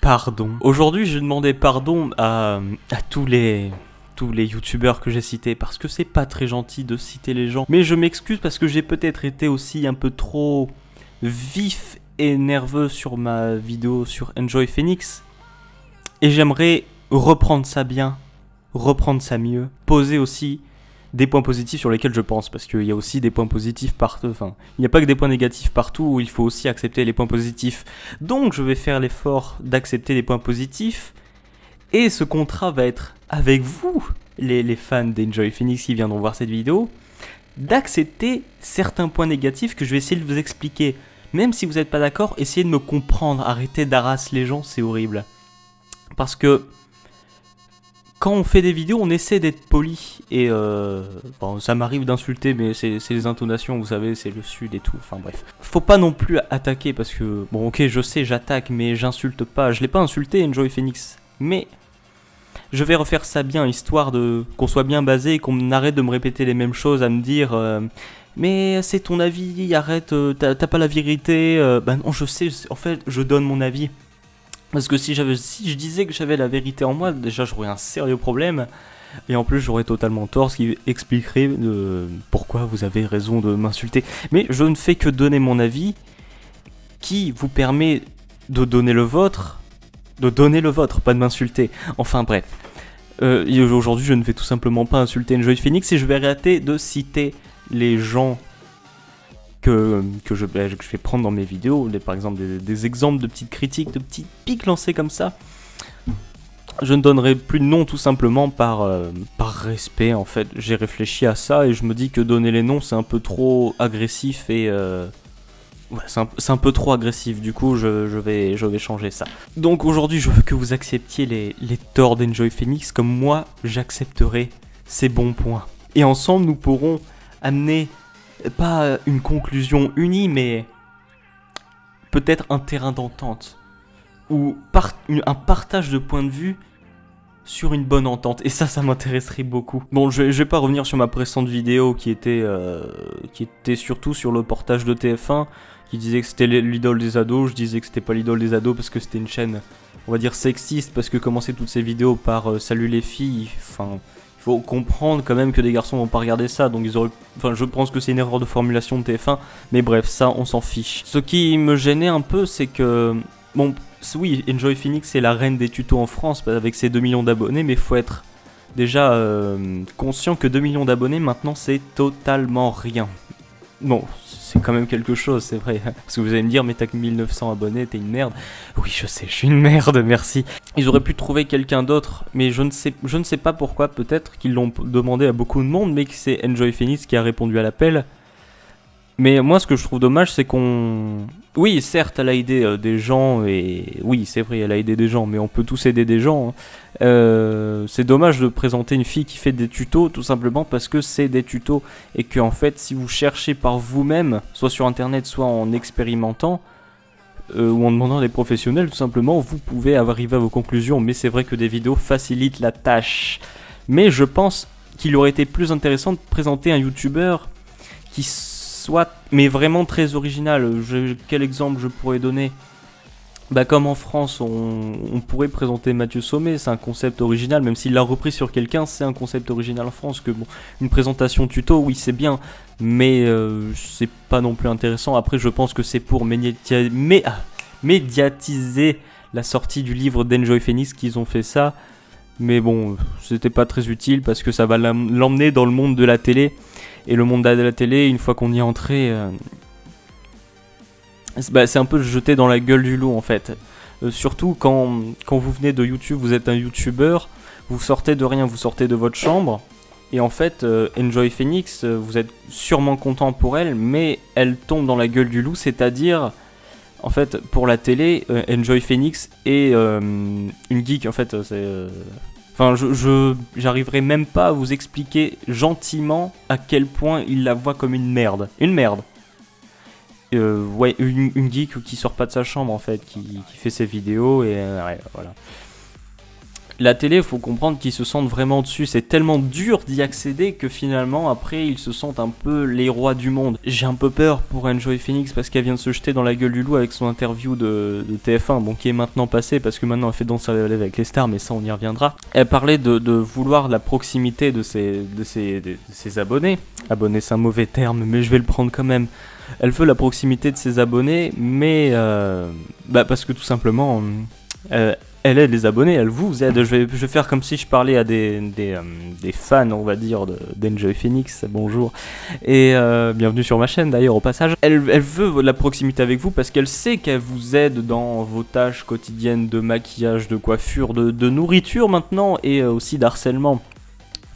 pardon. Aujourd'hui, je demandais pardon à tous les youtubeurs que j'ai cités parce que c'est pas très gentil de citer les gens. Mais je m'excuse parce que j'ai peut-être été aussi un peu trop vif et nerveux sur ma vidéo sur Enjoy Phoenix. Et j'aimerais reprendre ça bien, reprendre ça mieux, poser aussi des points positifs sur lesquels je pense, parce qu'il y a aussi des points positifs partout, enfin, il n'y a pas que des points négatifs partout, il faut aussi accepter les points positifs. Donc je vais faire l'effort d'accepter les points positifs, et ce contrat va être avec vous, les fans d'Enjoy Phoenix qui viendront voir cette vidéo, d'accepter certains points négatifs que je vais essayer de vous expliquer. Même si vous n'êtes pas d'accord, essayez de me comprendre, arrêtez d'harasser les gens, c'est horrible. Parce que quand on fait des vidéos, on essaie d'être poli, et bon, ça m'arrive d'insulter, mais c'est les intonations, vous savez, c'est le sud et tout, enfin bref. Faut pas non plus attaquer, parce que, bon ok, je sais, j'attaque, mais j'insulte pas, je l'ai pas insulté, Enjoy Phoenix, mais je vais refaire ça bien, histoire de qu'on soit bien basé, et qu'on arrête de me répéter les mêmes choses, à me dire, mais c'est ton avis, arrête, t'as pas la vérité, bah non, je sais, en fait, je donne mon avis. Parce que si je disais que j'avais la vérité en moi, déjà j'aurais un sérieux problème. Et en plus j'aurais totalement tort, ce qui expliquerait pourquoi vous avez raison de m'insulter. Mais je ne fais que donner mon avis, qui vous permet de donner le vôtre. De donner le vôtre, pas de m'insulter. Enfin bref. Aujourd'hui je ne vais tout simplement pas insulter Enjoy Phoenix, et je vais arrêter de citer les gens que je vais prendre dans mes vidéos, par exemple des exemples de petites critiques, de petites piques lancées comme ça. Je ne donnerai plus de noms tout simplement par respect en fait. J'ai réfléchi à ça et je me dis que donner les noms c'est un peu trop agressif et ouais, c'est un peu trop agressif, du coup je vais changer ça. Donc aujourd'hui je veux que vous acceptiez les torts d'Enjoy Phoenix comme moi j'accepterai ses bons points. Et ensemble nous pourrons amener pas une conclusion unie, mais peut-être un terrain d'entente, ou un partage de points de vue sur une bonne entente, et ça m'intéresserait beaucoup. Bon, je vais pas revenir sur ma précédente vidéo qui était surtout sur le portage de TF1, qui disait que c'était l'idole des ados. Je disais que c'était pas l'idole des ados parce que c'était une chaîne, on va dire, sexiste, parce que commencer toutes ces vidéos par salut les filles, enfin... Il faut comprendre quand même que des garçons vont pas regarder ça, donc ils auraient... Enfin, je pense que c'est une erreur de formulation de TF1, mais bref, ça, on s'en fiche. Ce qui me gênait un peu, c'est que... Bon, oui, Enjoy Phoenix c'est la reine des tutos en France, avec ses 2 millions d'abonnés, mais faut être déjà conscient que 2 millions d'abonnés, maintenant, c'est totalement rien. Bon, c'est quand même quelque chose, c'est vrai. Parce que vous allez me dire, mais t'as que 1900 abonnés, t'es une merde. Oui, je sais, je suis une merde, merci. Ils auraient pu trouver quelqu'un d'autre, mais je ne sais pas pourquoi. Peut-être qu'ils l'ont demandé à beaucoup de monde, mais que c'est Enjoy Phoenix qui a répondu à l'appel. Mais moi, ce que je trouve dommage, c'est qu'on... Oui, certes, elle a aidé des gens, et... Oui, c'est vrai, elle a aidé des gens, mais on peut tous aider des gens. Hein. C'est dommage de présenter une fille qui fait des tutos, tout simplement parce que c'est des tutos. Et que, en fait, si vous cherchez par vous-même, soit sur Internet, soit en expérimentant, ou en demandant à des professionnels, tout simplement, vous pouvez arriver à vos conclusions. Mais c'est vrai que des vidéos facilitent la tâche. Mais je pense qu'il aurait été plus intéressant de présenter un youtubeur qui... soit, mais vraiment très original. Quel exemple je pourrais donner? Bah, comme en France, on pourrait présenter Mathieu Sommet, c'est un concept original, même s'il l'a repris sur quelqu'un, c'est un concept original en France. Que bon, une présentation tuto, oui, c'est bien, mais c'est pas non plus intéressant. Après, je pense que c'est pour médiatiser la sortie du livre d'Enjoy Phoenix qu'ils ont fait ça. Mais bon, c'était pas très utile parce que ça va l'emmener dans le monde de la télé. Et le monde de la télé, une fois qu'on y est entré, c'est un peu jeté dans la gueule du loup en fait. Surtout quand vous venez de YouTube, vous êtes un YouTuber, vous sortez de rien, vous sortez de votre chambre. Et en fait, Enjoy Phoenix, vous êtes sûrement content pour elle, mais elle tombe dans la gueule du loup, c'est-à-dire... En fait, pour la télé, Enjoy Phoenix est une geek, en fait, c'est... Enfin, j'arriverai même pas à vous expliquer gentiment à quel point il la voit comme une merde. Une merde. Ouais, une geek qui sort pas de sa chambre, en fait, qui fait ses vidéos, et ouais, voilà. La télé, il faut comprendre qu'ils se sentent vraiment dessus. C'est tellement dur d'y accéder que finalement, après, ils se sentent un peu les rois du monde. J'ai un peu peur pour Enjoy Phoenix parce qu'elle vient de se jeter dans la gueule du loup avec son interview de TF1, bon, qui est maintenant passée parce que maintenant elle fait Danser avec les stars, mais ça on y reviendra. Elle parlait de vouloir la proximité de ses abonnés. Abonnés, c'est un mauvais terme, mais je vais le prendre quand même. Elle veut la proximité de ses abonnés, mais parce que tout simplement, elle aide les abonnés, elle vous aide. Je vais faire comme si je parlais à des fans, on va dire, d'Enjoy Phoenix. Bonjour. Et bienvenue sur ma chaîne d'ailleurs au passage. Elle veut la proximité avec vous parce qu'elle sait qu'elle vous aide dans vos tâches quotidiennes de maquillage, de coiffure, de nourriture maintenant et aussi d'harcèlement.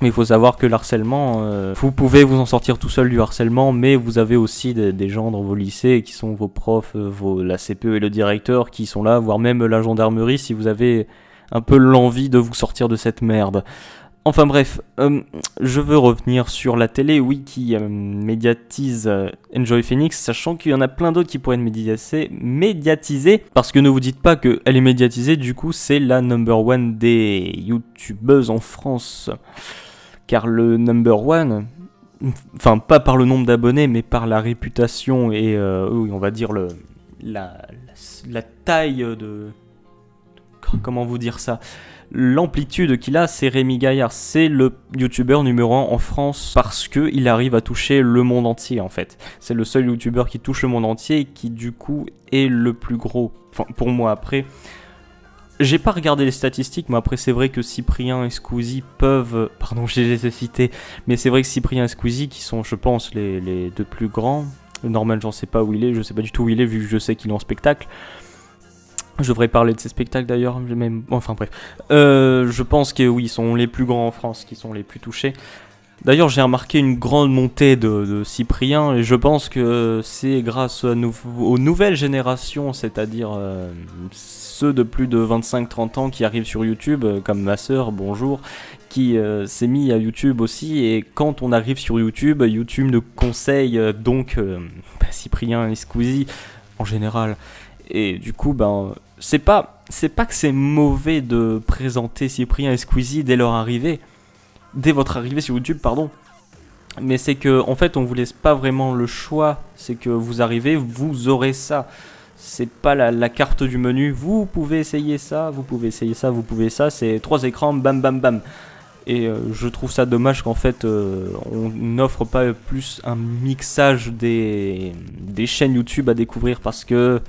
Mais il faut savoir que l'harcèlement, vous pouvez vous en sortir tout seul du harcèlement, mais vous avez aussi des gens dans vos lycées qui sont vos profs, la CPE et le directeur qui sont là, voire même la gendarmerie si vous avez un peu l'envie de vous sortir de cette merde. Enfin bref, je veux revenir sur la télé, oui, qui médiatise Enjoy Phoenix, sachant qu'il y en a plein d'autres qui pourraient être médiatisés, parce que ne vous dites pas qu'elle est médiatisée, du coup c'est la #1 des youtubeuses en France. Car le #1, enfin pas par le nombre d'abonnés, mais par la réputation et oui, on va dire la taille de... Comment vous dire ça? L'amplitude qu'il a, c'est Rémi Gaillard. C'est le youtubeur numéro 1 en France parce qu'il arrive à toucher le monde entier en fait. C'est le seul youtubeur qui touche le monde entier et qui du coup est le plus gros. Enfin pour moi après... J'ai pas regardé les statistiques, mais après c'est vrai que Cyprien et Squeezie peuvent... Pardon, je les ai cités, mais c'est vrai que Cyprien et Squeezie, qui sont, je pense, les deux plus grands... Norman, j'en sais pas où il est, je sais pas du tout où il est, vu que je sais qu'il est en spectacle. Je devrais parler de ces spectacles d'ailleurs, même... Enfin bref. Je pense que oui, ils sont les plus grands en France, qui sont les plus touchés. D'ailleurs, j'ai remarqué une grande montée de Cyprien, et je pense que c'est grâce aux nouvelles générations, c'est-à-dire ceux de plus de 25-30 ans qui arrivent sur YouTube, comme ma sœur, bonjour, qui s'est mis à YouTube aussi, et quand on arrive sur YouTube, YouTube nous conseille donc Cyprien et Squeezie en général. Et du coup, c'est pas que c'est mauvais de présenter Cyprien et Squeezie dès leur arrivée, dès votre arrivée sur YouTube, pardon. Mais c'est que, en fait, on vous laisse pas vraiment le choix. C'est que vous arrivez, vous aurez ça. C'est pas la carte du menu. Vous pouvez essayer ça, vous pouvez essayer ça, vous pouvez ça. C'est 3 écrans, bam, bam, bam. Et je trouve ça dommage qu'en fait, on n'offre pas plus un mixage des chaînes YouTube à découvrir parce que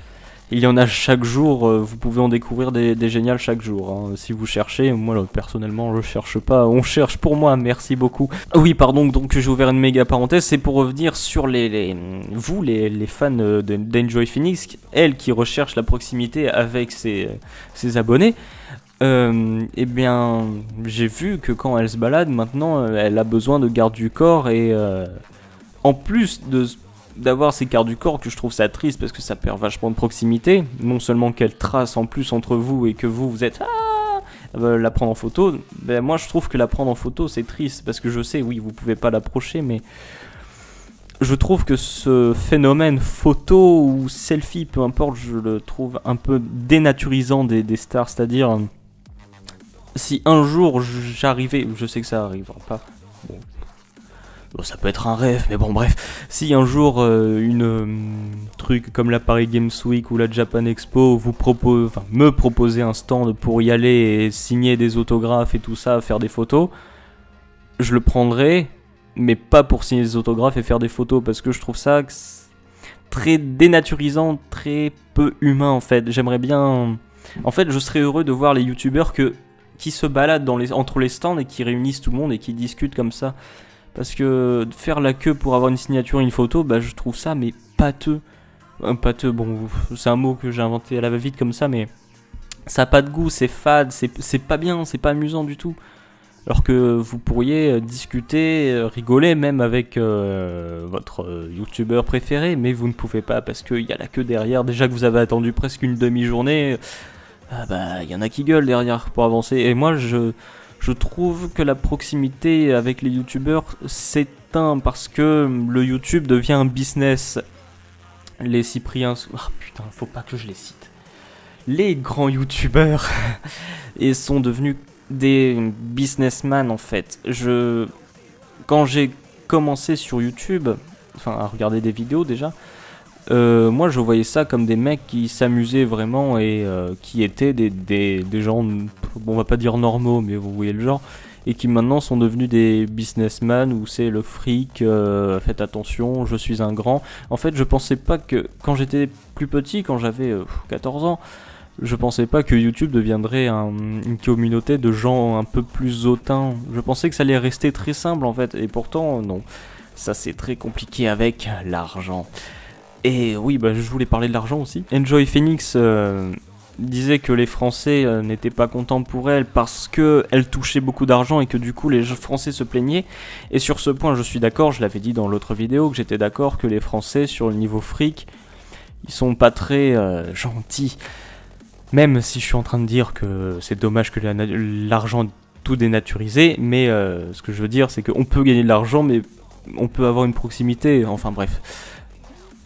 il y en a chaque jour, vous pouvez en découvrir des géniales chaque jour. Hein. Si vous cherchez, moi là, personnellement je cherche pas, on cherche pour moi, merci beaucoup. Oui pardon, donc j'ai ouvert une méga parenthèse, c'est pour revenir sur les fans d'Enjoy Phoenix, elle qui recherche la proximité avec ses abonnés. Eh bien, j'ai vu que quand elle se balade, maintenant, elle a besoin de garde du corps et en plus d'avoir ces gardes du corps, que je trouve ça triste parce que ça perd vachement de proximité, non seulement qu'elle trace en plus entre vous et que vous êtes la prendre en photo, ben moi je trouve que la prendre en photo c'est triste parce que je sais, oui, vous pouvez pas l'approcher, mais je trouve que ce phénomène photo ou selfie, peu importe, je le trouve un peu dénaturisant des stars, c'est-à-dire si un jour j'arrivais, je sais que ça arrivera pas, bon, ça peut être un rêve, mais bon bref, si un jour truc comme la Paris Games Week ou la Japan Expo me proposait un stand pour y aller et signer des autographes et tout ça, faire des photos, je le prendrais, mais pas pour signer des autographes et faire des photos, parce que je trouve ça très dénaturisant, très peu humain en fait. J'aimerais bien... En fait, je serais heureux de voir les youtubeurs qui se baladent entre les stands et qui réunissent tout le monde et qui discutent comme ça. Parce que faire la queue pour avoir une signature et une photo, je trouve ça mais pâteux. Pâteux, bon, c'est un mot que j'ai inventé à la va-vite comme ça, mais ça a pas de goût, c'est fade, c'est pas bien, c'est pas amusant du tout. Alors que vous pourriez discuter, rigoler même avec votre youtubeur préféré, mais vous ne pouvez pas parce qu'il y a la queue derrière. Déjà que vous avez attendu presque une demi-journée, il y en a qui gueulent derrière pour avancer. Et moi, je trouve que la proximité avec les youtubeurs s'éteint parce que le YouTube devient un business. Les Cypriens... Oh faut pas que je les cite. Les grands youtubeurs et sont devenus des businessmen en fait. Quand j'ai commencé sur YouTube, enfin à regarder des vidéos déjà, moi je voyais ça comme des mecs qui s'amusaient vraiment et qui étaient des gens, bon, on va pas dire normaux, mais vous voyez le genre, et qui maintenant sont devenus des businessmen où c'est le fric, faites attention, je suis un grand. En fait, je pensais pas que, quand j'étais plus petit, quand j'avais 14 ans, je pensais pas que YouTube deviendrait une communauté de gens un peu plus hautains. Je pensais que ça allait rester très simple en fait, et pourtant non. Ça c'est très compliqué avec l'argent. Et oui, bah, je voulais parler de l'argent aussi. Enjoy Phoenix disait que les Français n'étaient pas contents pour elle parce qu'elle touchait beaucoup d'argent et que du coup les Français se plaignaient. Et sur ce point, je suis d'accord, je l'avais dit dans l'autre vidéo, que j'étais d'accord que les Français, sur le niveau fric, ils sont pas très gentils. Même si je suis en train de dire que c'est dommage que l'argent tout dénaturisé, mais ce que je veux dire, c'est qu'on peut gagner de l'argent, mais on peut avoir une proximité, enfin bref.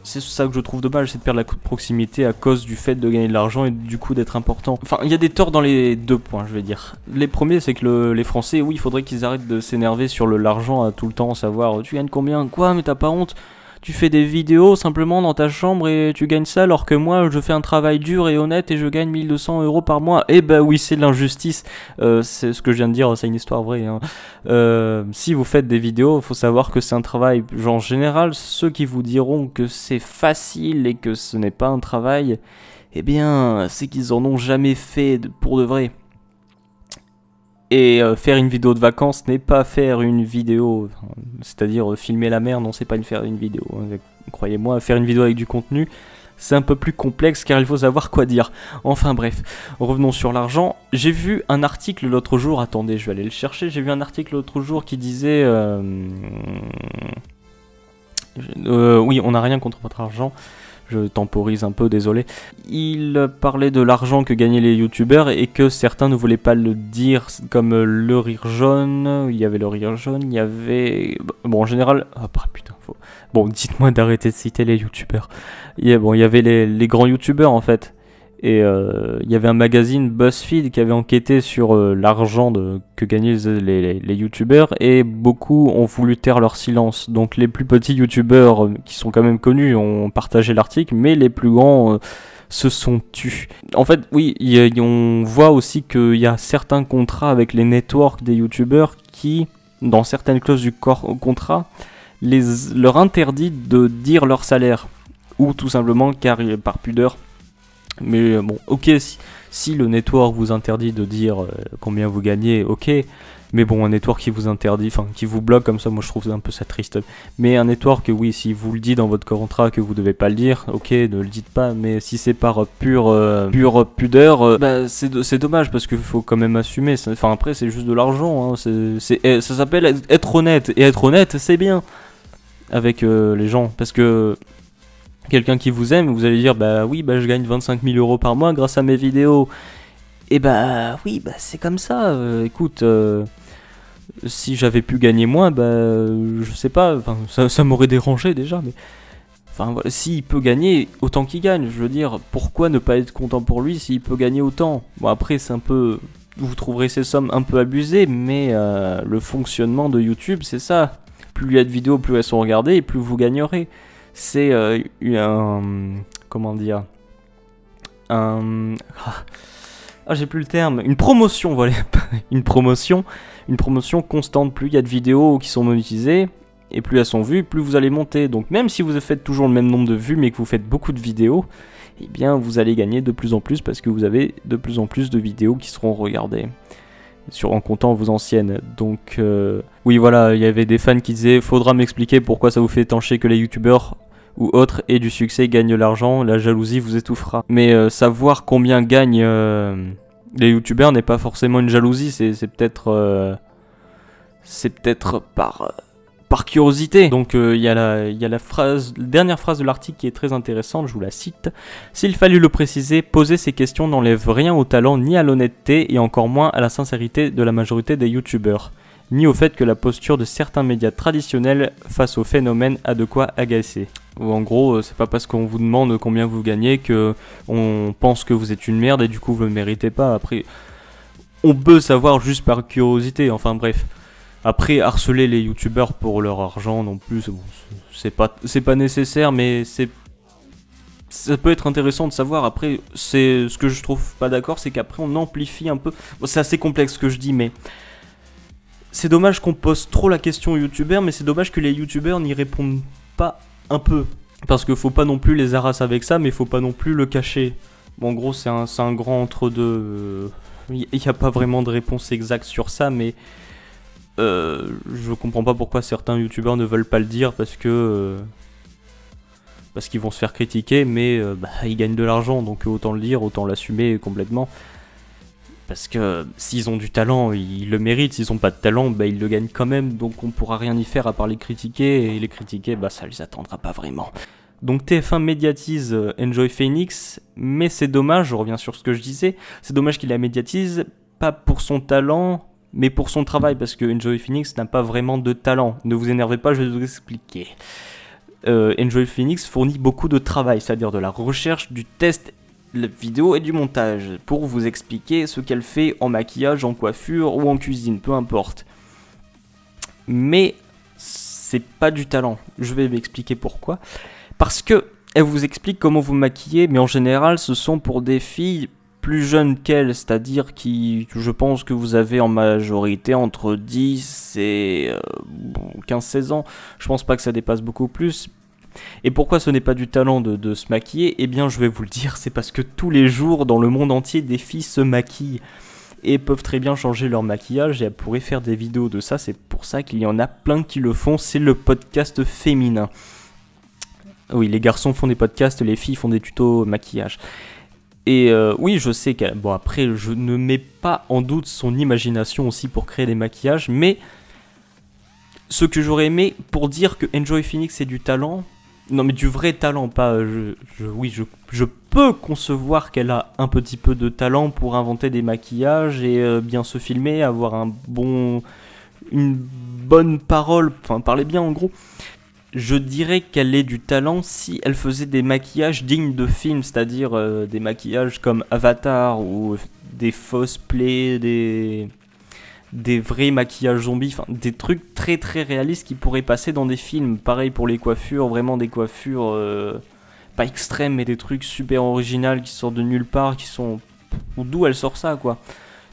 C'est ça que je trouve dommage, c'est de perdre la proximité à cause du fait de gagner de l'argent et du coup d'être important. Enfin, il y a des torts dans les deux points, je vais dire. Les premiers, c'est que les Français, oui, il faudrait qu'ils arrêtent de s'énerver sur l'argent à tout le temps, savoir tu gagnes combien, quoi, mais t'as pas honte. Tu fais des vidéos simplement dans ta chambre et tu gagnes ça, alors que moi je fais un travail dur et honnête et je gagne 1200 € par mois. Eh bah oui, c'est de l'injustice. C'est ce que je viens de dire, c'est une histoire vraie. Hein. Si vous faites des vidéos, il faut savoir que c'est un travail. Genre, en général, ceux qui vous diront que c'est facile et que ce n'est pas un travail, eh bien, c'est qu'ils en ont jamais fait pour de vrai. Et faire une vidéo de vacances n'est pas faire une vidéo, c'est-à-dire filmer la mer, non, c'est pas faire une vidéo. Hein. Croyez-moi, faire une vidéo avec du contenu, c'est un peu plus complexe car il faut savoir quoi dire. Enfin bref, revenons sur l'argent. J'ai vu un article l'autre jour, attendez, je vais aller le chercher. J'ai vu un article l'autre jour qui disait... oui, on n'a rien contre votre argent. Je temporise un peu, désolé. Il parlait de l'argent que gagnaient les youtubeurs et que certains ne voulaient pas le dire, comme le rire jaune. Il y avait le rire jaune, il y avait... Bon, en général... Ah oh, putain, faut... Bon, dites-moi d'arrêter de citer les youtubeurs. Il y avait les grands youtubeurs en fait. Et il y avait un magazine BuzzFeed qui avait enquêté sur l'argent que gagnaient les youtubeurs et beaucoup ont voulu taire leur silence. Donc les plus petits youtubeurs qui sont quand même connus ont partagé l'article, mais les plus grands se sont tus. En fait, oui, on voit aussi qu'il y a certains contrats avec les networks des youtubeurs qui, dans certaines clauses du contrat, leur interdit de dire leur salaire. Ou tout simplement car par pudeur. Mais bon, ok, si le network vous interdit de dire combien vous gagnez, ok. Mais bon, un network qui vous interdit, enfin qui vous bloque comme ça, moi je trouve un peu ça triste. Mais un network, oui, si vous le dites dans votre contrat que vous devez pas le dire, ok, ne le dites pas. Mais si c'est par pure pudeur, bah, c'est dommage parce qu'il faut quand même assumer. Enfin après, c'est juste de l'argent. Hein, ça s'appelle être honnête. Et être honnête, c'est bien avec les gens. Parce que... quelqu'un qui vous aime, vous allez dire bah oui, bah je gagne 25 000 € par mois grâce à mes vidéos. Et bah oui, bah c'est comme ça. Écoute, si j'avais pu gagner moins, bah je sais pas, ça m'aurait dérangé déjà, mais enfin voilà, s'il peut gagner autant qu'il gagne, je veux dire, pourquoi ne pas être content pour lui s'il peut gagner autant? Bon après c'est un peu, vous trouverez ces sommes un peu abusées, mais le fonctionnement de YouTube c'est ça. Plus il y a de vidéos, plus elles sont regardées et plus vous gagnerez. C'est comment dire, j'ai plus le terme, une promotion, voilà, une promotion constante. Plus il y a de vidéos qui sont monétisées et plus elles sont vues, plus vous allez monter. Donc même si vous faites toujours le même nombre de vues mais que vous faites beaucoup de vidéos, eh bien vous allez gagner de plus en plus parce que vous avez de plus en plus de vidéos qui seront regardées. En comptant vos anciennes. Donc oui voilà, il y avait des fans qui disaient faudra m'expliquer pourquoi ça vous fait tant chier que les youtubeurs ou autres et du succès gagnent l'argent, la jalousie vous étouffera. Mais savoir combien gagnent les youtubeurs n'est pas forcément une jalousie, c'est peut-être par curiosité. Donc il y a la dernière phrase de l'article qui est très intéressante, je vous la cite. S'il fallut le préciser, poser ces questions n'enlève rien au talent ni à l'honnêteté et encore moins à la sincérité de la majorité des youtubeurs, ni au fait que la posture de certains médias traditionnels face au phénomène a de quoi agacer. Ou en gros, c'est pas parce qu'on vous demande combien vous gagnez que on pense que vous êtes une merde et du coup vous le méritez pas. Après, on peut savoir juste par curiosité, enfin bref. Après, harceler les youtubeurs pour leur argent non plus, bon, c'est pas nécessaire, mais ça peut être intéressant de savoir. Après, c'est ce que je trouve pas d'accord, c'est qu'après on amplifie un peu. Bon, c'est assez complexe ce que je dis, mais c'est dommage qu'on pose trop la question aux youtubeurs, mais c'est dommage que les youtubeurs n'y répondent pas un peu. Parce qu'il faut pas non plus les harasser avec ça, mais il faut pas non plus le cacher. Bon, en gros, c'est un grand entre-deux. Il n'y a pas vraiment de réponse exacte sur ça, mais je comprends pas pourquoi certains youtubeurs ne veulent pas le dire, parce qu'ils vont se faire critiquer, mais ils gagnent de l'argent, donc autant le dire, autant l'assumer complètement. Parce que s'ils ont du talent, ils le méritent. S'ils n'ont pas de talent, ils le gagnent quand même. Donc on pourra rien y faire à part les critiquer. Et les critiquer, ça les attendra pas vraiment. Donc TF1 médiatise Enjoy Phoenix. Mais c'est dommage, je reviens sur ce que je disais. C'est dommage qu'il la médiatise, pas pour son talent, mais pour son travail. Parce que Enjoy Phoenix n'a pas vraiment de talent. Ne vous énervez pas, je vais vous expliquer. Enjoy Phoenix fournit beaucoup de travail. C'est-à-dire de la recherche, du test, la vidéo et du montage pour vous expliquer ce qu'elle fait en maquillage, en coiffure ou en cuisine, peu importe. Mais c'est pas du talent. Je vais m'expliquer pourquoi. Parce que elle vous explique comment vous maquiller, mais en général, ce sont pour des filles plus jeunes qu'elle, c'est-à-dire qui, je pense que vous avez en majorité entre 10 et 15-16 ans. Je pense pas que ça dépasse beaucoup plus. Et pourquoi ce n'est pas du talent de se maquiller? Eh bien, je vais vous le dire, c'est parce que tous les jours, dans le monde entier, des filles se maquillent et peuvent très bien changer leur maquillage, et elles pourraient faire des vidéos de ça. C'est pour ça qu'il y en a plein qui le font, c'est le podcast féminin. Oui, les garçons font des podcasts, les filles font des tutos maquillage. Et oui, je sais qu'elle... Bon, après, je ne mets pas en doute son imagination aussi pour créer des maquillages, mais ce que j'aurais aimé pour dire que Enjoy Phoenix c'est du talent... Non, mais du vrai talent, pas... Je peux concevoir qu'elle a un petit peu de talent pour inventer des maquillages et bien se filmer, avoir une bonne parole, enfin, parler bien en gros. Je dirais qu'elle ait du talent si elle faisait des maquillages dignes de films, c'est-à-dire des maquillages comme Avatar ou des fausses plaies, des vrais maquillages zombies, enfin des trucs très très réalistes qui pourraient passer dans des films. Pareil pour les coiffures, vraiment des coiffures pas extrêmes, mais des trucs super originales qui sortent de nulle part, qui sont... D'où elle sort ça, quoi?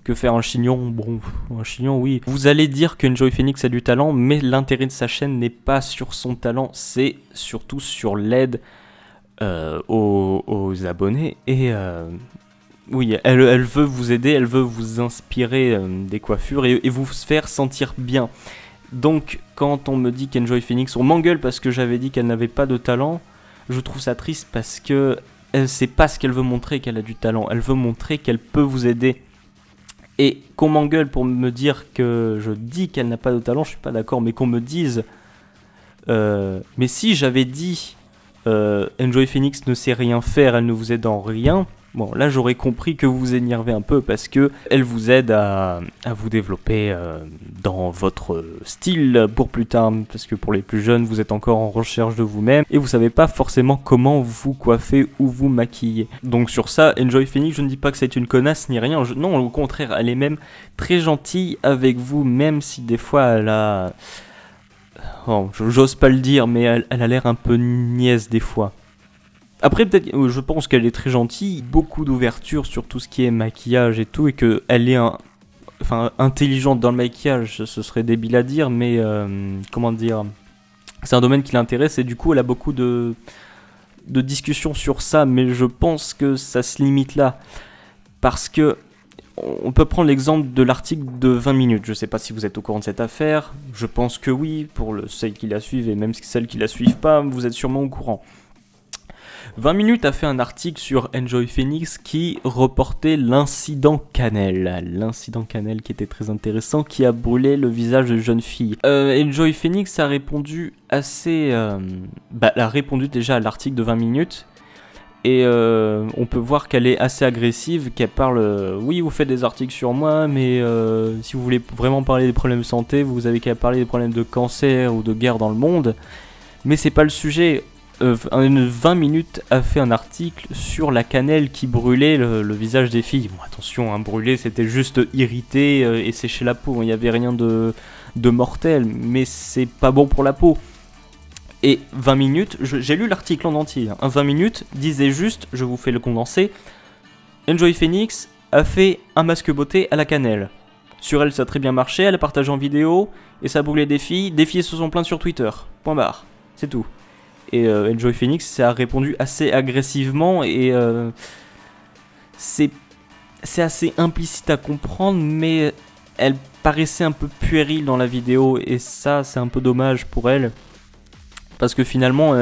Que faire un chignon? Bon, un chignon, oui. Vous allez dire qu'Enjoy Phoenix a du talent, mais l'intérêt de sa chaîne n'est pas sur son talent, c'est surtout sur l'aide aux abonnés. Et oui, elle veut vous aider, elle veut vous inspirer des coiffures et vous faire sentir bien. Donc, quand on me dit qu'Enjoy Phoenix, on m'engueule parce que j'avais dit qu'elle n'avait pas de talent, je trouve ça triste parce que elle sait pas ce qu'elle veut montrer qu'elle a du talent. Elle veut montrer qu'elle peut vous aider. Et qu'on m'engueule pour me dire que je dis qu'elle n'a pas de talent, je suis pas d'accord, mais qu'on me dise... mais si j'avais dit Enjoy Phoenix ne sait rien faire, elle ne vous aide en rien... Bon, là j'aurais compris que vous vous énervez un peu parce que elle vous aide à vous développer dans votre style pour plus tard. Parce que pour les plus jeunes, vous êtes encore en recherche de vous-même et vous savez pas forcément comment vous coiffer ou vous maquiller. Donc sur ça, Enjoy Phoenix, je ne dis pas que c'est une connasse ni rien. Non, au contraire, elle est même très gentille avec vous, même si des fois elle a... Oh, j'ose pas le dire, mais elle a l'air un peu niaise des fois. Après, peut-être, je pense qu'elle est très gentille, beaucoup d'ouverture sur tout ce qui est maquillage et tout, et qu'elle est intelligente dans le maquillage, ce serait débile à dire, mais comment dire, c'est un domaine qui l'intéresse, et du coup, elle a beaucoup de discussions sur ça, mais je pense que ça se limite là, parce que on peut prendre l'exemple de l'article de 20 minutes, je sais pas si vous êtes au courant de cette affaire, je pense que oui, pour celles qui la suivent, et même celles qui la suivent pas, vous êtes sûrement au courant. 20 minutes a fait un article sur Enjoy Phoenix qui reportait l'incident Cannelle. L'incident Cannelle qui était très intéressant, qui a brûlé le visage de jeune fille. Enjoy Phoenix a répondu assez... elle a répondu déjà à l'article de 20 minutes. Et on peut voir qu'elle est assez agressive, qu'elle parle... oui, vous faites des articles sur moi, mais si vous voulez vraiment parler des problèmes de santé, vous avez qu'à parler des problèmes de cancer ou de guerre dans le monde. Mais c'est pas le sujet. 20 minutes a fait un article sur la cannelle qui brûlait le visage des filles. Bon, attention, hein, brûler c'était juste irriter et sécher la peau, il n'y avait rien de mortel, mais c'est pas bon pour la peau. Et 20 minutes, j'ai lu l'article en entier, hein, 20 minutes disait juste, je vous fais le condensé, Enjoy Phoenix a fait un masque beauté à la cannelle. Sur elle, ça a très bien marché, elle a partagé en vidéo, et ça a brûlé des filles se sont plaintes sur Twitter. Point barre. C'est tout. Et Enjoy Phoenix, ça a répondu assez agressivement, et c'est assez implicite à comprendre, mais elle paraissait un peu puérile dans la vidéo, et ça, c'est un peu dommage pour elle. Parce que finalement,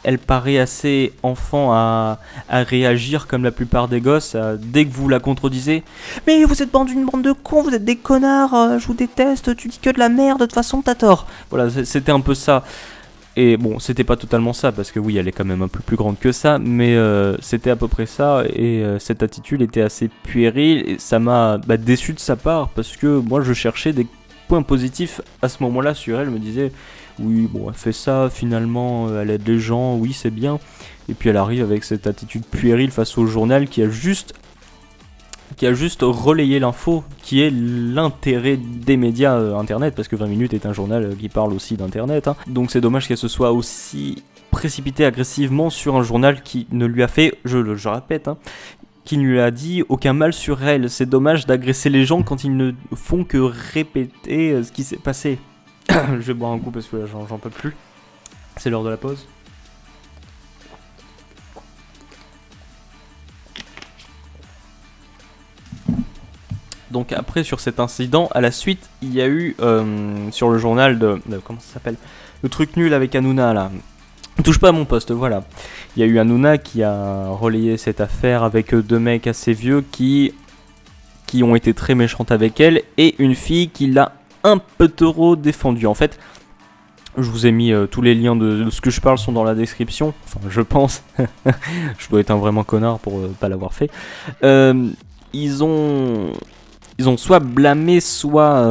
elle paraît assez enfant à réagir comme la plupart des gosses. Dès que vous la contredisez, mais vous êtes une bande de cons, vous êtes des connards, je vous déteste, tu dis que de la merde, de toute façon t'as tort. Voilà, c'était un peu ça. Et bon, c'était pas totalement ça, parce que oui, elle est quand même un peu plus grande que ça, mais c'était à peu près ça, et cette attitude était assez puérile, et ça m'a déçu de sa part, parce que moi je cherchais des points positifs à ce moment-là sur elle, me disais... Oui, bon, elle fait ça, finalement, elle aide les gens, oui, c'est bien. Et puis elle arrive avec cette attitude puérile face au journal qui a juste relayé l'info, qui est l'intérêt des médias internet, parce que 20 minutes est un journal qui parle aussi d'internet. Hein. Donc c'est dommage qu'elle se soit aussi précipitée agressivement sur un journal qui ne lui a fait, je répète, hein, qui ne lui a dit aucun mal sur elle. C'est dommage d'agresser les gens quand ils ne font que répéter ce qui s'est passé. Je vais boire un coup parce que là j'en peux plus. C'est l'heure de la pause. Donc après sur cet incident, à la suite, il y a eu sur le journal de comment ça s'appelle, le truc nul avec Hanouna là. Touche pas à mon poste, voilà. Il y a eu Hanouna qui a relayé cette affaire avec deux mecs assez vieux qui ont été très méchantes avec elle et une fille qui l'a un peu trop défendu. En fait, je vous ai mis tous les liens de ce que je parle sont dans la description. Enfin, je pense. Je dois être un vraiment connard pour pas l'avoir fait. Ils ont soit blâmé, soit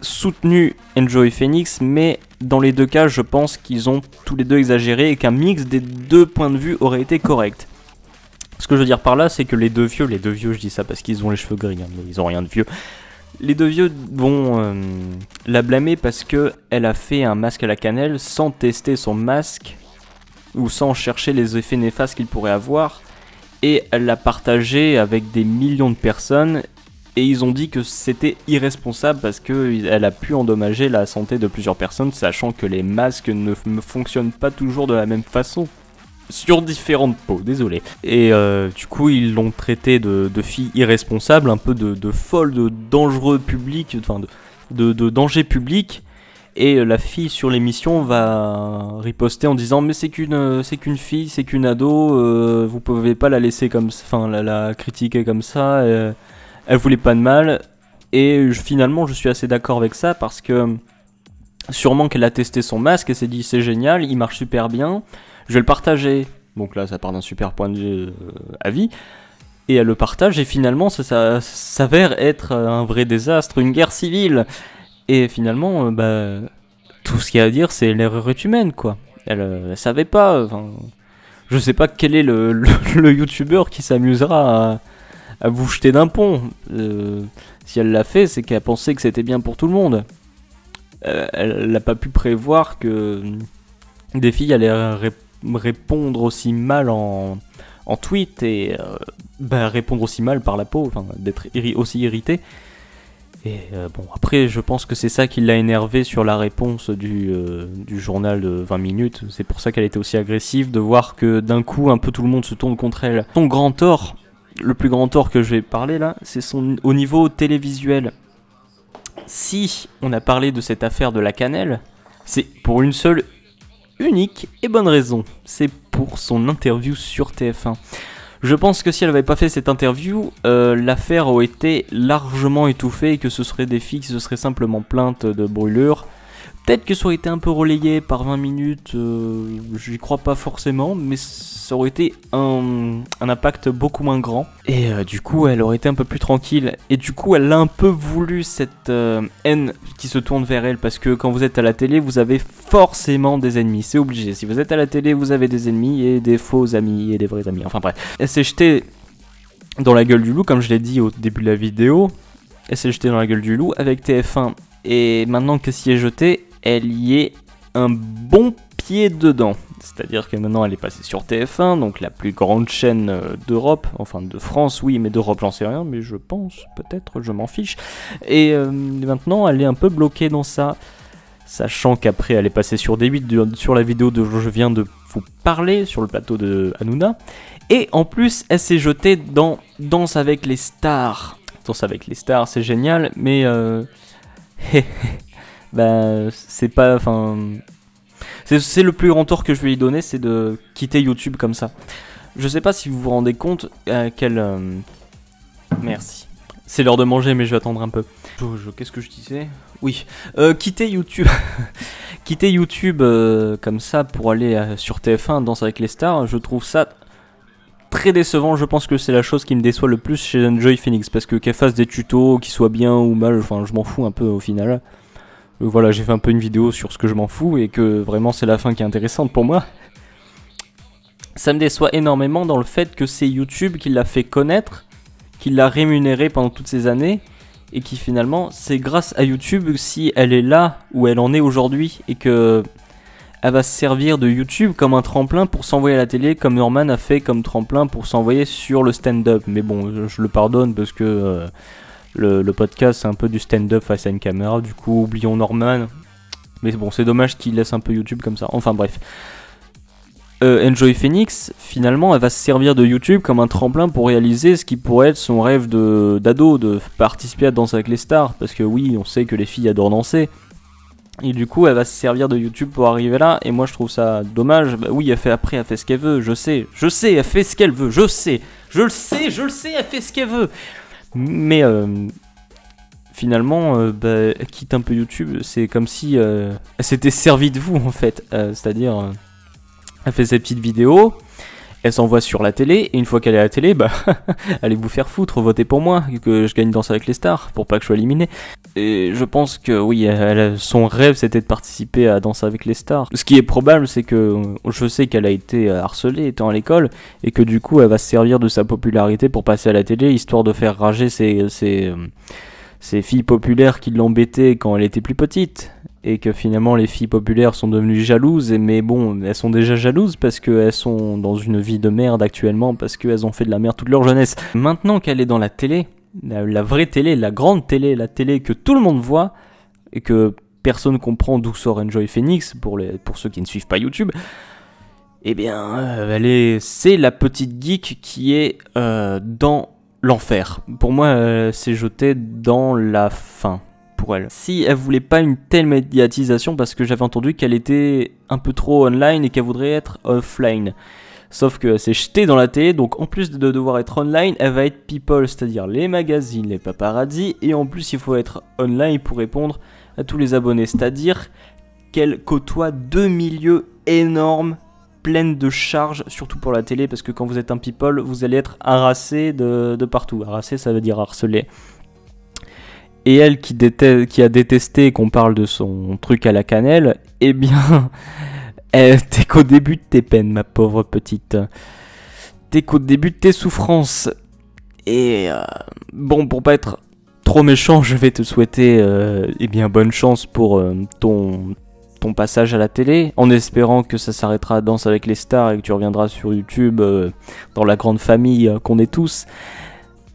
soutenu Enjoy Phoenix, mais dans les deux cas, je pense qu'ils ont tous les deux exagéré et qu'un mix des deux points de vue aurait été correct. Ce que je veux dire par là, c'est que les deux vieux, je dis ça parce qu'ils ont les cheveux gris, hein, mais ils ont rien de vieux. Les deux vieux vont la blâmer parce que elle a fait un masque à la cannelle sans tester son masque ou sans chercher les effets néfastes qu'il pourrait avoir, et elle l'a partagé avec des millions de personnes et ils ont dit que c'était irresponsable parce qu'elle a pu endommager la santé de plusieurs personnes, sachant que les masques ne fonctionnent pas toujours de la même façon. Sur différentes peaux, désolé. Et du coup, ils l'ont traité de fille irresponsable, un peu de folle, de dangereux public, enfin de danger public. Et la fille sur l'émission va riposter en disant mais c'est qu'une fille, c'est qu'une ado, vous pouvez pas la laisser comme ça, enfin la critiquer comme ça. Elle voulait pas de mal. Et finalement, je suis assez d'accord avec ça parce que sûrement qu'elle a testé son masque et s'est dit c'est génial, il marche super bien. Je vais le partager, donc là ça part d'un super point de vue à vie, et elle le partage et finalement ça s'avère être un vrai désastre, une guerre civile, et finalement tout ce qu'il y a à dire c'est l'erreur est humaine quoi, elle savait pas, je sais pas quel est le youtubeur qui s'amusera à vous jeter d'un pont, si elle l'a fait c'est qu'elle pensait que c'était bien pour tout le monde, elle n'a pas pu prévoir que des filles allaient répondre aussi mal en tweet et répondre aussi mal par la peau, enfin d'être aussi irrité. Et bon après je pense que c'est ça qui l'a énervé sur la réponse du journal de 20 minutes, c'est pour ça qu'elle était aussi agressive, de voir que d'un coup un peu tout le monde se tourne contre elle. Son grand tort, le plus grand tort que je vais parler là, c'est au niveau télévisuel. Si on a parlé de cette affaire de la cannelle, c'est pour une seule unique et bonne raison, c'est pour son interview sur TF1. Je pense que si elle n'avait pas fait cette interview, l'affaire aurait été largement étouffée et que ce seraient des filles qui se seraient simplement plaintes de brûlures. Peut-être que ça aurait été un peu relayé par 20 minutes, j'y crois pas forcément, mais ça aurait été un impact beaucoup moins grand. Et du coup, elle aurait été un peu plus tranquille. Et du coup, elle a un peu voulu cette haine qui se tourne vers elle, parce que quand vous êtes à la télé, vous avez forcément des ennemis, c'est obligé. Si vous êtes à la télé, vous avez des ennemis et des faux amis et des vrais amis. Enfin bref, elle s'est jetée dans la gueule du loup, comme je l'ai dit au début de la vidéo. Elle s'est jetée dans la gueule du loup avec TF1. Et maintenant qu'elle s'y est jetée, elle y est un bon pied dedans. C'est-à-dire que maintenant elle est passée sur TF1, donc la plus grande chaîne d'Europe, enfin de France oui, mais d'Europe j'en sais rien, mais je pense, peut-être, je m'en fiche. Et maintenant elle est un peu bloquée dans ça, sachant qu'après elle est passée sur D8 sur la vidéo dont je viens de vous parler, sur le plateau de Hanouna. Et en plus elle s'est jetée dans Danse avec les stars. Danse avec les stars c'est génial, mais bah c'est pas, enfin, c'est le plus grand tort que je vais lui donner, c'est de quitter YouTube comme ça. Je sais pas si vous vous rendez compte à quel merci. C'est l'heure de manger, mais je vais attendre un peu. Qu'est-ce que je disais? Oui, quitter YouTube, quitter YouTube comme ça pour aller sur TF1, Danse avec les stars. Je trouve ça très décevant. Je pense que c'est la chose qui me déçoit le plus chez Enjoy Phoenix, parce que qu'elle fasse des tutos, qu'ils soient bien ou mal, enfin je m'en fous un peu au final. Voilà, j'ai fait un peu une vidéo sur ce que je m'en fous et que vraiment c'est la fin qui est intéressante pour moi. Ça me déçoit énormément dans le fait que c'est YouTube qui l'a fait connaître, qui l'a rémunéré pendant toutes ces années, et qui finalement c'est grâce à YouTube si elle est là où elle en est aujourd'hui, et que elle va se servir de YouTube comme un tremplin pour s'envoyer à la télé, comme Norman a fait comme tremplin pour s'envoyer sur le stand-up. Mais bon, je le pardonne parce que le podcast c'est un peu du stand-up face à une caméra, du coup oublions Norman. Mais bon, c'est dommage qu'il laisse un peu YouTube comme ça. Enfin bref. Enjoy Phoenix, finalement, elle va se servir de YouTube comme un tremplin pour réaliser ce qui pourrait être son rêve d'ado, de participer à Danse avec les stars. Parce que oui, on sait que les filles adorent danser. Et du coup, elle va se servir de YouTube pour arriver là. Et moi, je trouve ça dommage. Bah oui, elle fait ce qu'elle veut. Je sais, elle fait ce qu'elle veut. Je le sais, elle fait ce qu'elle veut. Mais finalement, bah, elle quitte un peu YouTube. C'est comme si elle s'était servie de vous, en fait. C'est-à-dire, elle fait ses petites vidéos. Elle s'envoie sur la télé, et une fois qu'elle est à la télé, bah, allez vous faire foutre, votez pour moi, que je gagne Danse avec les stars, pour pas que je sois éliminé. Et je pense que oui, son rêve c'était de participer à Danse avec les stars. Ce qui est probable, c'est que je sais qu'elle a été harcelée étant à l'école, et que du coup elle va se servir de sa popularité pour passer à la télé, histoire de faire rager ces filles populaires qui l'embêtaient quand elle était plus petite. Et que finalement les filles populaires sont devenues jalouses, mais bon, elles sont déjà jalouses parce qu'elles sont dans une vie de merde actuellement, parce qu'elles ont fait de la merde toute leur jeunesse. Maintenant qu'elle est dans la télé, la vraie télé, la grande télé, la télé que tout le monde voit, et que personne comprend d'où sort Enjoy Phoenix, pour ceux qui ne suivent pas YouTube, eh bien, c'est la petite geek qui est dans l'enfer. Pour moi, elle s'est jetée dans la fin. Pour elle. Si elle voulait pas une telle médiatisation, parce que j'avais entendu qu'elle était un peu trop online et qu'elle voudrait être offline. Sauf que c'est jeté dans la télé, donc en plus de devoir être online, elle va être people, c'est-à-dire les magazines, les paparazzis, et en plus il faut être online pour répondre à tous les abonnés, c'est-à-dire qu'elle côtoie deux milieux énormes, pleines de charges, surtout pour la télé, parce que quand vous êtes un people, vous allez être harassé de partout. Harassé, ça veut dire harcelé. Et elle qui a détesté qu'on parle de son truc à la cannelle, eh bien, t'es qu'au début de tes peines, ma pauvre petite. T'es qu'au début de tes souffrances. Et bon, pour pas être trop méchant, je vais te souhaiter eh bien, bonne chance pour ton passage à la télé, en espérant que ça s'arrêtera à Danse avec les stars et que tu reviendras sur YouTube dans la grande famille qu'on est tous.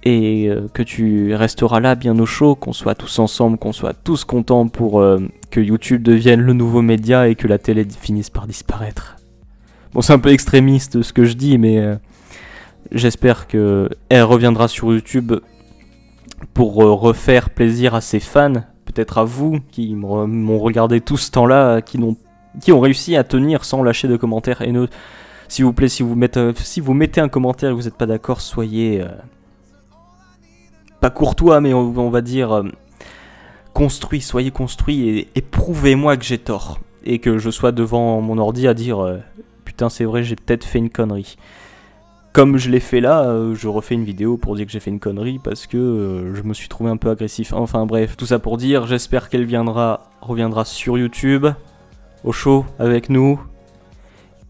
Et que tu resteras là bien au chaud, qu'on soit tous ensemble, qu'on soit tous contents pour que YouTube devienne le nouveau média et que la télé finisse par disparaître. Bon, c'est un peu extrémiste ce que je dis, mais j'espère qu'elle reviendra sur YouTube pour refaire plaisir à ses fans, peut-être à vous qui m'ont regardé tout ce temps-là, qui ont réussi à tenir sans lâcher de commentaires haineux. S'il vous plaît, si vous mettez un commentaire et que vous n'êtes pas d'accord, soyez... pas courtois, mais on va dire soyez construits et prouvez-moi que j'ai tort. Et que je sois devant mon ordi à dire putain c'est vrai j'ai peut-être fait une connerie. Comme je l'ai fait là, je refais une vidéo pour dire que j'ai fait une connerie parce que je me suis trouvé un peu agressif. Enfin bref, tout ça pour dire, j'espère qu'elle reviendra sur YouTube, au show avec nous,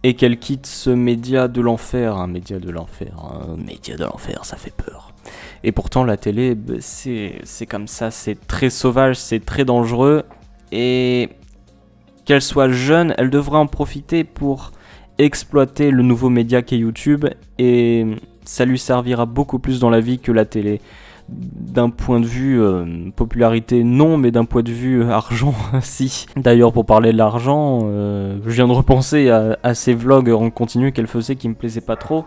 et qu'elle quitte ce média de l'enfer. Un média de l'enfer, ça fait peur. Et pourtant la télé, c'est comme ça, c'est très sauvage, c'est très dangereux, et qu'elle soit jeune, elle devrait en profiter pour exploiter le nouveau média qu'est YouTube, et ça lui servira beaucoup plus dans la vie que la télé. D'un point de vue popularité, non, mais d'un point de vue argent, si. D'ailleurs, pour parler de l'argent, je viens de repenser à ces vlogs en continu qu'elle faisait qui me plaisaient pas trop.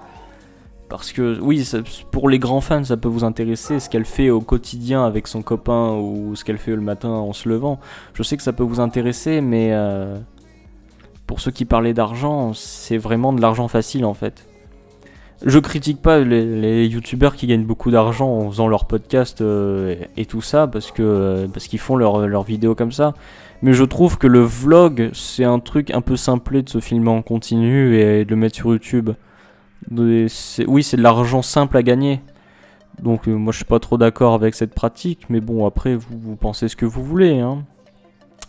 Parce que, oui, pour les grands fans, ça peut vous intéresser, ce qu'elle fait au quotidien avec son copain ou ce qu'elle fait le matin en se levant. Je sais que ça peut vous intéresser, mais pour ceux qui parlaient d'argent, c'est vraiment de l'argent facile en fait. Je critique pas les youtubeurs qui gagnent beaucoup d'argent en faisant leur podcast et tout ça, parce qu'ils font leurs vidéos comme ça. Mais je trouve que le vlog, c'est un truc un peu simplé de se filmer en continu et de le mettre sur YouTube. Oui, c'est de l'argent simple à gagner. Donc moi je suis pas trop d'accord avec cette pratique, mais bon après vous pensez ce que vous voulez, hein.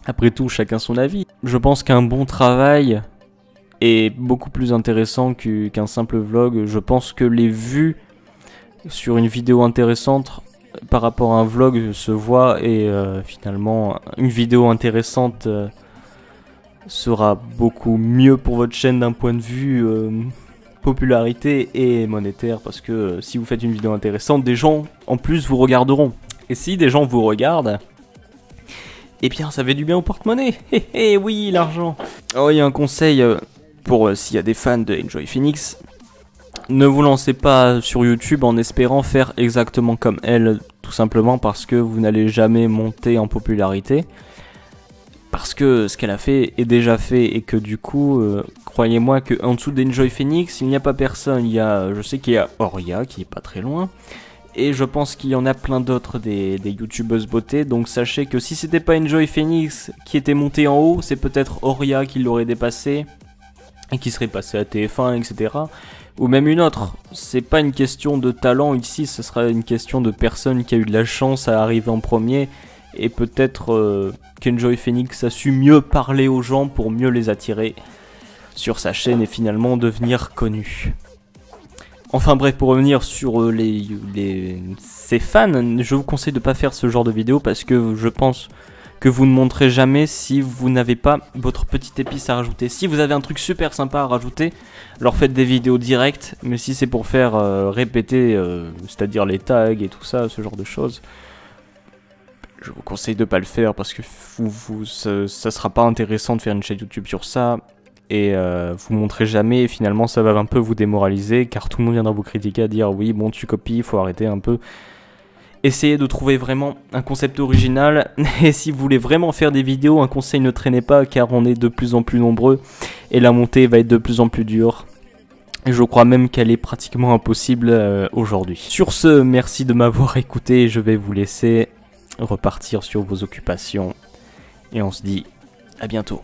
Après tout, chacun son avis. Je pense qu'un bon travail est beaucoup plus intéressant qu'un simple vlog. Je pense que les vues sur une vidéo intéressante par rapport à un vlog se voient, et finalement une vidéo intéressante sera beaucoup mieux pour votre chaîne d'un point de vue popularité et monétaire, parce que si vous faites une vidéo intéressante, des gens en plus vous regarderont. Et si des gens vous regardent, eh bien ça fait du bien au porte-monnaie. Oui, l'argent. Oh, il y a un conseil pour s'il y a des fans de Enjoy Phoenix. Ne vous lancez pas sur YouTube en espérant faire exactement comme elle, tout simplement parce que vous n'allez jamais monter en popularité. Parce que ce qu'elle a fait est déjà fait, et que du coup, croyez-moi qu'en dessous d'Enjoy Phoenix, il n'y a pas personne. Je sais qu'il y a Oria qui est pas très loin, et je pense qu'il y en a plein d'autres des youtubeuses beauté. Donc sachez que si c'était pas Enjoy Phoenix qui était monté en haut, c'est peut-être Oria qui l'aurait dépassé et qui serait passé à TF1, etc. Ou même une autre. C'est pas une question de talent ici, ce sera une question de personne qui a eu de la chance à arriver en premier. Et peut-être qu'Enjoy Phoenix a su mieux parler aux gens pour mieux les attirer sur sa chaîne et finalement devenir connu. Enfin bref, pour revenir sur ses fans, je vous conseille de ne pas faire ce genre de vidéo parce que je pense que vous ne montrez jamais si vous n'avez pas votre petite épice à rajouter. Si vous avez un truc super sympa à rajouter, alors faites des vidéos directes, mais si c'est pour faire répéter, c'est-à-dire les tags et tout ça, ce genre de choses, je vous conseille de pas le faire parce que ça sera pas intéressant de faire une chaîne YouTube sur ça, et vous montrez jamais, et finalement ça va un peu vous démoraliser car tout le monde viendra vous critiquer à dire oui bon tu copies, il faut arrêter un peu. Essayez de trouver vraiment un concept original, et si vous voulez vraiment faire des vidéos, un conseil, ne traînez pas car on est de plus en plus nombreux et la montée va être de plus en plus dure. Et je crois même qu'elle est pratiquement impossible aujourd'hui. Sur ce, merci de m'avoir écouté, je vais vous laisser repartir sur vos occupations et on se dit à bientôt.